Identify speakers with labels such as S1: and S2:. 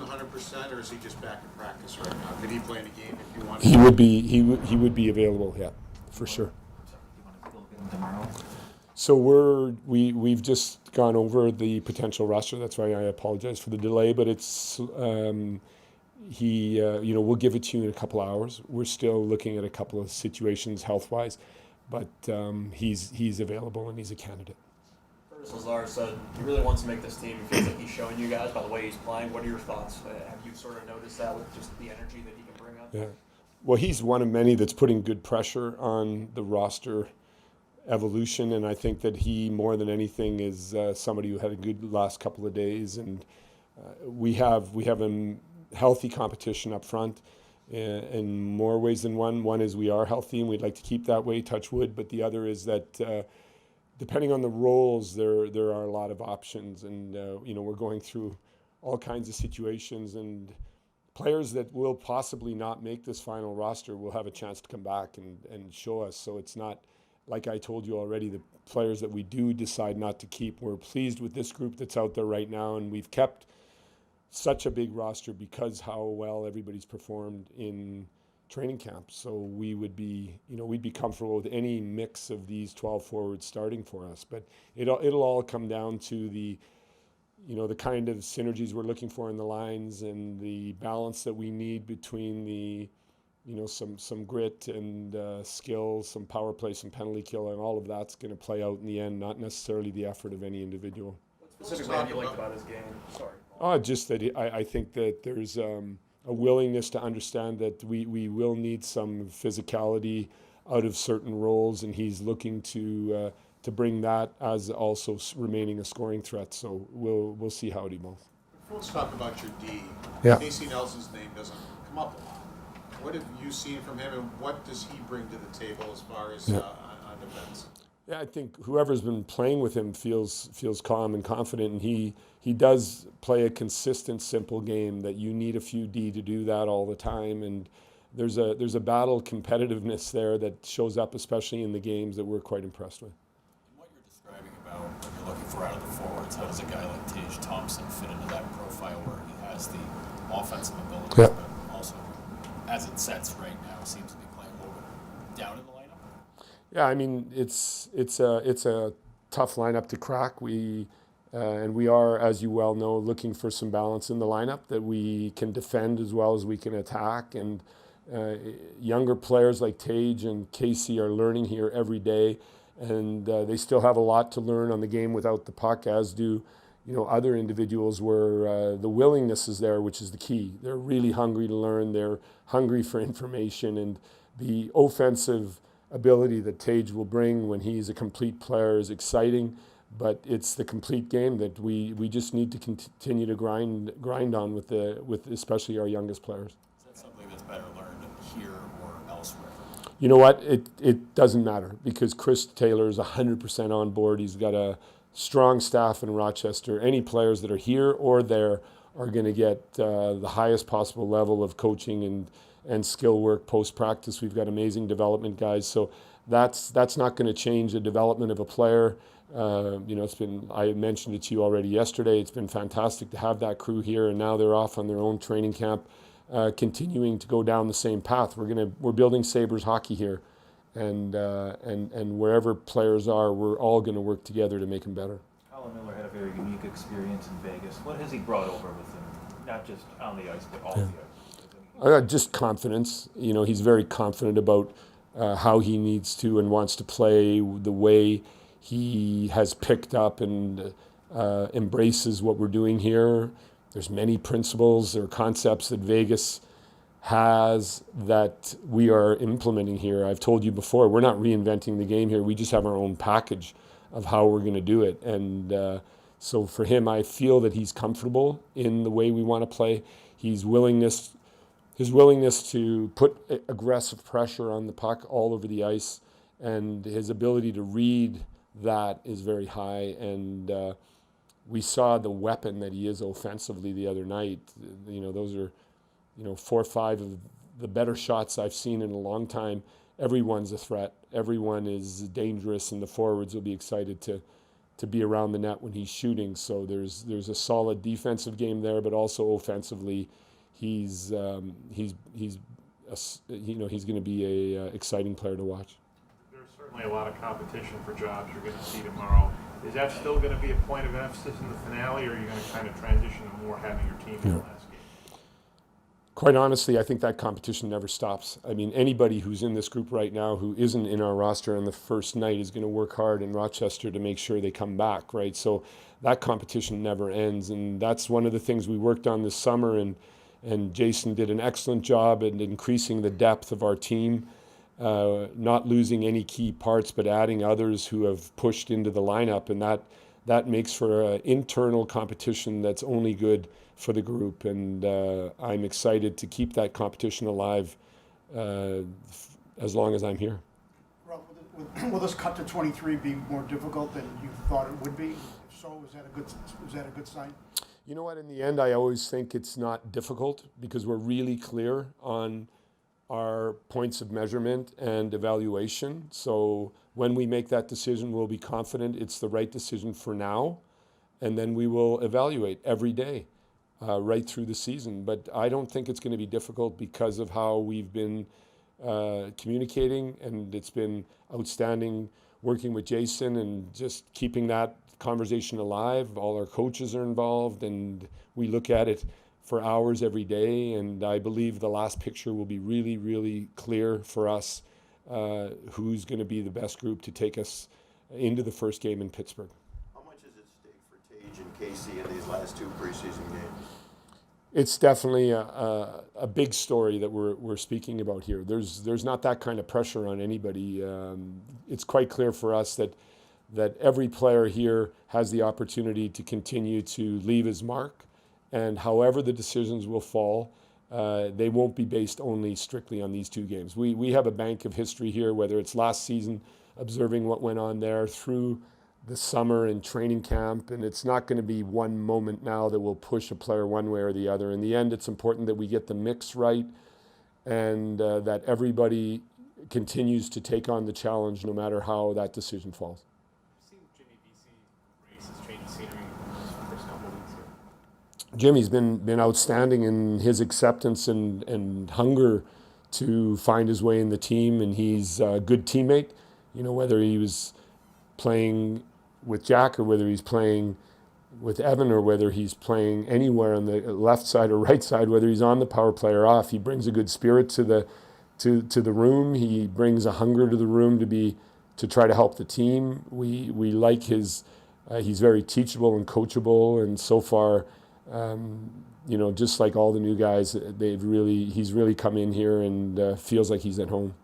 S1: 100%, or is he just back in practice right now? Could he play in a game if you wanted?
S2: He would be available, yeah, for sure.
S3: You want to fill in tomorrow?
S2: So we've just gone over the potential roster. That's why I apologize for the delay, but it's we'll give it to you in a couple hours. We're still looking at a couple of situations health-wise, but he's available and he's a candidate.
S4: Lazar said he really wants to make this team. He feels like he's showing you guys by the way he's playing. What are your thoughts? Have you sort of noticed that with just the energy that he can bring up?
S2: Yeah. Well, he's one of many that's putting good pressure on the roster evolution, and I think that he, more than anything, is somebody who had a good last couple of days, and we have a healthy competition up front in more ways than one. One is we are healthy, and we'd like to keep that way, touch wood, but the other is that depending on the roles, there are a lot of options, and we're going through all kinds of situations, and players that will possibly not make this final roster will have a chance to come back and show us. So it's not, like I told you already, the players that we do decide not to keep, we're pleased with this group that's out there right now, and we've kept such a big roster because how well everybody's performed in training camp. So we would be, we'd be comfortable with any mix of these 12 forwards starting for us. But it'll all come down to the kind of synergies we're looking for in the lines and the balance that we need between the, some grit and skill, some power play, some penalty kill, and all of that's going to play out in the end, not necessarily the effort of any individual.
S4: What specifically have you liked about his game? Sorry.
S2: Just that I think that there's a willingness to understand that we will need some physicality out of certain roles, and he's looking to bring that as also remaining a scoring threat. So we'll see how it evolves.
S1: Let's talk about your D.
S2: Yeah.
S1: Casey Nelson's name doesn't come up a lot. What have you seen from him, and what does he bring to the table as far as on defense?
S2: Yeah, I think whoever's been playing with him feels calm and confident, and he does play a consistent, simple game that you need a few D to do that all the time, and there's a battle competitiveness there that shows up, especially in the games that we're quite impressed with.
S5: What you're describing about what you're looking for out of the forwards, how does a guy like Tage Thompson fit into that profile where he has the offensive abilities,
S2: Yeah.
S5: but also, as it sets right now, seems to be playing a little bit down in the lineup?
S2: Yeah, I mean it's a tough lineup to crack. We are, as you well know, looking for some balance in the lineup that we can defend as well as we can attack. And younger players like Tage and Casey are learning here every day, and they still have a lot to learn on the game without the puck, as do other individuals where the willingness is there, which is the key. They're really hungry to learn. They're hungry for information, and the offensive ability that Tage will bring when he's a complete player is exciting, but it's the complete game that we just need to continue to grind on with especially our youngest players.
S5: Is that something that's better learned here or elsewhere?
S2: You know what? It doesn't matter because Chris Taylor is 100% on board. He's got a strong staff in Rochester. Any players that are here or there are going to get the highest possible level of coaching and skill work post-practice. We've got amazing development guys, so that's not going to change the development of a player. I mentioned it to you already yesterday. It's been fantastic to have that crew here, and now they're off on their own training camp, continuing to go down the same path. We're building Sabres hockey here, and wherever players are, we're all going to work together to make them better.
S3: Colin Miller had a very unique experience in Vegas. What has he brought over with him, not just on the ice, but off the ice?
S2: Just confidence. He's very confident about how he needs to and wants to play, the way he has picked up and embraces what we're doing here. There's many principles or concepts that Vegas has that we are implementing here. I've told you before, we're not reinventing the game here. We just have our own package of how we're going to do it. And so for him, I feel that he's comfortable in the way we want to play. His willingness to put aggressive pressure on the puck all over the ice, and his ability to read that is very high. And we saw the weapon that he is offensively the other night. Those are 4 or 5 of the better shots I've seen in a long time. Everyone's a threat. Everyone is dangerous, and the forwards will be excited to to be around the net when he's shooting. So there's a solid defensive game there, but also offensively, he's going to be a exciting player to watch.
S6: There's certainly a lot of competition for jobs you're going to see tomorrow. Is that still going to be a point of emphasis in the finale, or are you going to kind of transition to more having your team in the last game?
S2: Quite honestly, I think that competition never stops. I mean, anybody who's in this group right now who isn't in our roster on the first night is going to work hard in Rochester to make sure they come back, right? So that competition never ends, and that's one of the things we worked on this summer, and Jason did an excellent job in increasing the depth of our team, not losing any key parts, but adding others who have pushed into the lineup, and that makes for an internal competition that's only good for the group, and I'm excited to keep that competition alive as long as I'm here.
S7: Ralph, will this cut to 23 be more difficult than you thought it would be? If so, is that a good sign?
S2: You know what, in the end, I always think it's not difficult because we're really clear on our points of measurement and evaluation. So when we make that decision, we'll be confident it's the right decision for now, and then we will evaluate every day. Right through the season. But I don't think it's going to be difficult because of how we've been communicating, and it's been outstanding working with Jason and just keeping that conversation alive. All our coaches are involved, and we look at it for hours every day, and I believe the last picture will be really, really clear for us who's going to be the best group to take us into the first game in Pittsburgh.
S8: How much is at stake for Tage and Casey in these last two preseason games?
S2: It's definitely a big story that we're speaking about here. There's not that kind of pressure on anybody. It's quite clear for us that every player here has the opportunity to continue to leave his mark, and however the decisions will fall, they won't be based only strictly on these two games. We have a bank of history here, whether it's last season, observing what went on there through the summer and training camp, and it's not going to be one moment now that will push a player one way or the other. In the end, it's important that we get the mix right, and that everybody continues to take on the challenge no matter how that decision falls.
S6: I've seen Jimmy BC races change scenery the first couple of weeks here.
S2: Jimmy's been outstanding in his acceptance and hunger to find his way in the team, and he's a good teammate. You know, whether he was playing with Jack or whether he's playing with Evan or whether he's playing anywhere on the left side or right side, whether he's on the power play or off, he brings a good spirit to the room. He brings a hunger to the room to try to help the team. We like his he's very teachable and coachable, and so far, just like all the new guys, he's really come in here and feels like he's at home.